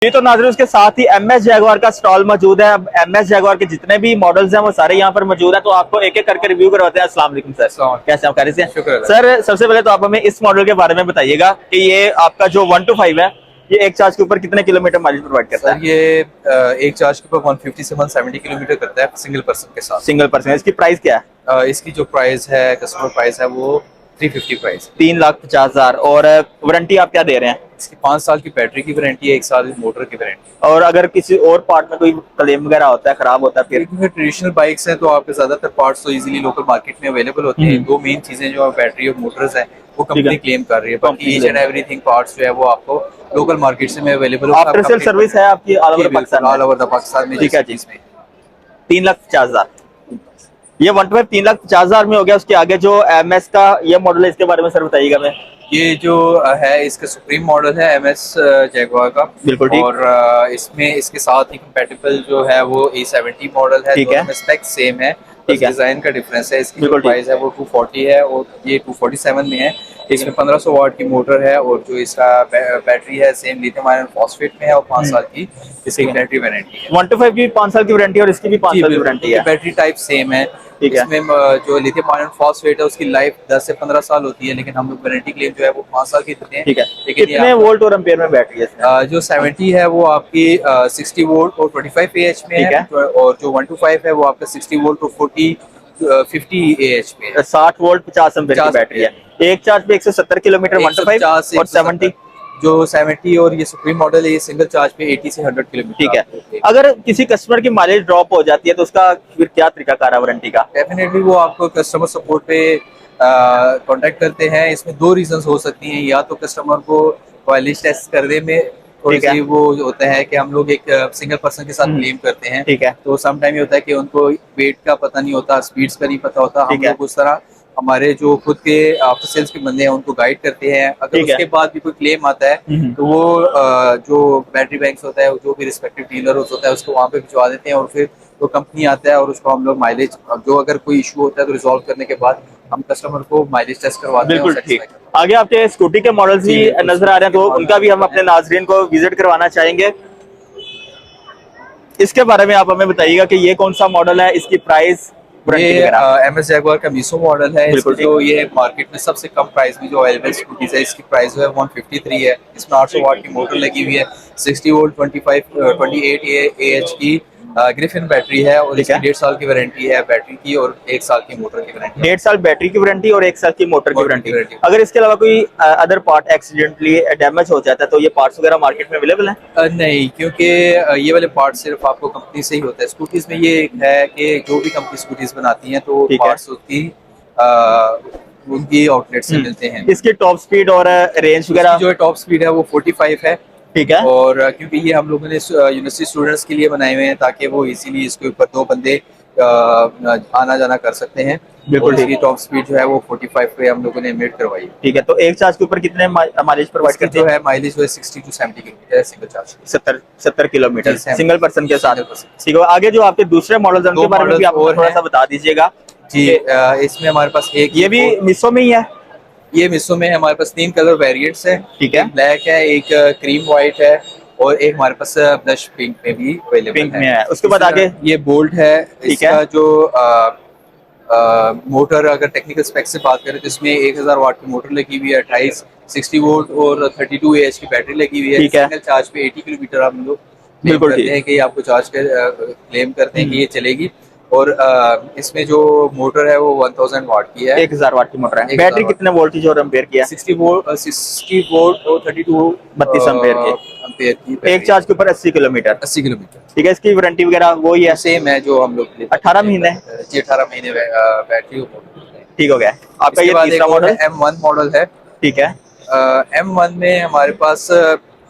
ये तो नाज़रीन उसके साथ ही MS जैगुआर का स्टॉल मौजूद है। अब MS जैगुआर के जितने भी मॉडल्स हैं वो सारे यहाँ पर मौजूद हैं, तो आपको एक एक करके रिव्यू करवाते हैं। अस्सलाम वालेकुम सर, कैसे आप? खैरियत से? सर सबसे पहले तो आप हमें इस मॉडल के बारे में बताइएगा कि ये आपका जो 1 to 5 है, ये एक चार्ज के ऊपर कितने किलोमीटर माइलेज प्रोवाइड करता है? ये एक चार्ज के ऊपर 150 से 170 किलोमीटर करता है सिंगल पर्सन के साथ। Single person. इसकी प्राइस क्या है? इसकी जो प्राइस है, कस्टमर प्राइस है, वो 350 प्राइस। 3,50,000। और वारंटी आप क्या दे रहे हैं? इसकी 5 साल की बैटरी की वारंटी है, 1 साल की मोटर की वारंटी। और अगर किसी और पार्ट में कोई क्लेम वगैरह होता है, खराब होता है फिर? क्योंकि ट्रेडिशनल बाइक्स हैं तो आपके ज्यादातर पार्ट्स तो इजीली लोकल मार्केट में अवेलेबल होते हैं। दो मेन चीजें जो बैटरी और मोटर्स हैं वो कंपनी क्लेम कर रही है, बाकी ईच एंड एवरीथिंग पार्ट्स जो है वो आपको लोकल मार्केट से में अवेलेबल होगा। आफ्टर सेल सर्विस है आपकी all over Pakistan? All over the Pakistan में। ठीक है जी। 3,50,000। ये 125 3,50,000 में हो गया। उसके आगे जो MS का ये मॉडल है, इसके बारे में सर बताइएगा। मैं ये जो है इसका सुप्रीम मॉडल है MS जैगुआर का। बिल्कुल ठीक। और इसमें इसके साथ ही कंपैटिबल जो है वो A70 मॉडल है। ठीक है, स्पेक सेम है, ठीक है। डिजाइन का डिफरेंस है। इसकी जो प्राइस है वो 240 है और ये 247 में है। इसमें 1500 वाट की मोटर है और जो इसका बैटरी है सेम लिथियम आयरन फॉस्फेट में है और 5 साल की इसकी बैटरी वारंटी है। 125 की 5 साल की वारंटी और इसकी भी 5 साल की वारंटी है। बैटरी टाइप सेम है। इसमें जो लिथियम आयरन फॉस्फेट है उसकी लाइफ 10 से 15 साल होती है, लेकिन हम लोग वारंटी क्लेम जो है वो 5 साल की देते हैं। ठीक है। लेकिन कितने वोल्ट और एम्पेयर में बैटरी है इसमें? जो 70 है वो आपकी 60 वोल्ट और 25 AH में है। और जो 125 है वो आपका 60 वोल्ट और 50 AH में है। 60 वोल्ट 50 एम्पेयर की बैटरी है। एक चार्ज पे 170 किलोमीटर 125 और 70 जो 70 और ये सुप्रीम मॉडल है ये सिंगल चार्ज पे 80 से 100 किलोमीटर। ठीक है। अगर किसी कस्टमर की माइलेज ड्रॉप हो जाती है तो उसका फिर क्या तरीकाकार है वारंटी का? डेफिनेटली वो आपको कस्टमर सपोर्ट पे कांटेक्ट करते हैं। इसमें दो रीजंस हो सकती हैं, या तो कस्टमर को माइलेज टेस्ट करने में थोड़ी सी वो होता है कि हम लोग एक सिंगल पर्सन के साथ क्लेम करते हैं। ठीक है। तो सम टाइम ये होता है कि उनको वेट का पता नहीं होता, स्पीड्स का नहीं पता होता। हम लोग उस तरह हमारे जो खुद के आफ्टर सेल्स के बंदे हैं उनको गाइड करते हैं। अगर उसके बाद भी कोई क्लेम आता है तो वो जो बैटरी बैंक्स होता है, जो भी रिस्पेक्टिव डीलर होता है, उसको वहाँ पे भिजवा देते हैं और फिर वो कंपनी आता है और उसको हम लोग माइलेज जो अगर कोई इशू होता है तो रिजॉल्व करने के बाद हम कस्टमर को माइलेज टेस्ट करवाते हैं। बिल्कुल ठीक। आगे आपके स्कूटी के मॉडल्स भी नजर आ रहे हैं, तो उनका भी हम अपने नाजरीन को विजिट करवाना चाहेंगे। इसके बारे में आप हमें बताइएगा कि ये कौन सा मॉडल है, इसकी प्राइस? ये MS जैगुआर का मीसो मॉडल है। जो ये मार्केट में सबसे कम प्राइस में जो अवेलेबल स्कूटीज है, इसकी प्राइस जो है 153 है। इसमें 800 वाट की मोटर लगी हुई है, 60 वोल्ट 28 AH की ग्रिफिन बैटरी है और इसकी 1.5 साल की वारंटी है बैटरी की और 1 साल की मोटर की वारंटी। 1.5 साल बैटरी की वारंटी और 1 साल की मोटर की वारंटी। अगर इसके अलावा कोई अदर पार्ट एक्सीडेंटली डैमेज हो जाता है तो ये पार्ट्स वगैरह मार्केट में अवेलेबल है? नहीं, क्योंकि ये वाले पार्ट सिर्फ आपको कंपनी से ही होता है। स्कूटीज में ये है कि जो भी कंपनी स्कूटीज बनाती हैं तो पार्ट्स उसकी उनकी आउटलेट से मिलते हैं। इसकी टॉप स्पीड और रेंज वगैरह? जो टॉप स्पीड है वो 45 है। ठीक है। और क्योंकि ये हम लोगों ने यूनिवर्सिटी स्टूडेंट्स के लिए बनाए हुए हैं ताकि वो इजीली इसके ऊपर 2 बंदे आना जाना कर सकते हैं। बिल्कुल। इसकी टॉप स्पीड जो है वो 45 पे हम लोगों ने मेड करवाई। ठीक है। तो एक चार्ज के ऊपर कितने माइलेज प्रोवाइड करते हैं? जो है माइलेज जो है 60 to 70 किलोमीटर है single charge. 70 kilometre single person के साथ। ठीक है। आगे जो आपके दूसरे मॉडल्स हैं उनके बारे में भी आप थोड़ा सा बता दीजिएगा। जी, इसमें हमारे पास एक ये भी मिसो में ही है? ये मिसो में हमारे पास 3 कलर वेरिएंट्स हैं। ठीक है। ब्लैक है, एक क्रीम व्हाइट है और एक हमारे पास ब्लश पिंक में भी अवेलेबल है। उसके बाद आगे ये बोल्ट है। इसका जो मोटर अगर टेक्निकल स्पेक से बात करें तो इसमें 1000 वाट की मोटर लगी हुई है, 28 60 वोल्ट और 32 AH की बैटरी लगी हुई है। सिंगल चार्ज पे 80 किलोमीटर हम लोग बिल्कुल करते हैं कि आपको चार्ज कर क्लेम करते हैं कि ये चलेगी। और इसमें जो मोटर है वो 1000 वाट की है। 1000 वाट की मोटर है। बैटरी कितने वोल्टेज और एम्पेयर की है? 60 वोल्ट और 32 एम्पेयर की। एक चार्ज के ऊपर 80 किलोमीटर। ठीक है। इसकी वारंटी वगैरह वो ही है? सेम है जो हम लोग 18 महीने। जी 18 महीने बैटरी। ठीक हो गया। आपका ये तीसरा मॉडल M1 मॉडल है। ठीक है। M1 में हमारे पास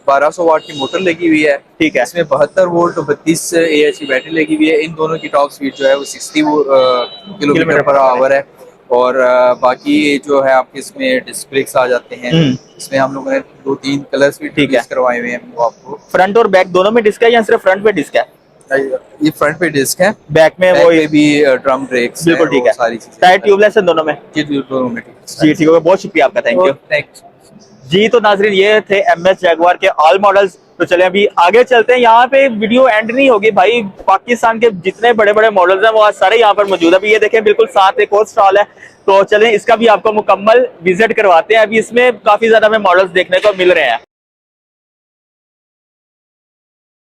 1200 वाट की मोटर लगी हुई है। ठीक है। इसमें 72 वोल्ट और 32 AH की बैटरी लगी हुई है। इन दोनों की टॉप स्पीड जो है वो 60 किलोमीटर पर आवर है। और बाकी जो है आपके इसमें डिस्क ब्रेक्स आ जाते हैं। इसमें हम लोगों ने 2-3 कलर्स भी करवाए हुए हैं वो आपको। फ्रंट और बैक दोनों में डिस्क है या सिर्फ फ्रंट पे डिस्क है? ये फ्रंट पे डिस्क है, बैक में वो भी ड्रम ब्रेक्स। बिल्कुल ठीक है। सारी चीजें टायर ट्यूबलेस है दोनों में? जी दोनों में। जी ठीक है। बहुत शुक्रिया आपका, थैंक यू। जी तो नाजरीन ये थे एमएच जैगुआर के ऑल मॉडल्स। तो चले अभी आगे चलते हैं, यहाँ पे वीडियो एंड नहीं होगी भाई, पाकिस्तान के जितने बड़े बड़े मॉडल्स हैं वो आज सारे यहाँ पर मौजूद है। अभी ये देखें बिल्कुल साथ एक और स्टॉल है, तो चलें इसका भी आपको मुकम्मल विजिट करवाते हैं। अभी इसमें काफी ज्यादा हमें मॉडल्स देखने को मिल रहे हैं।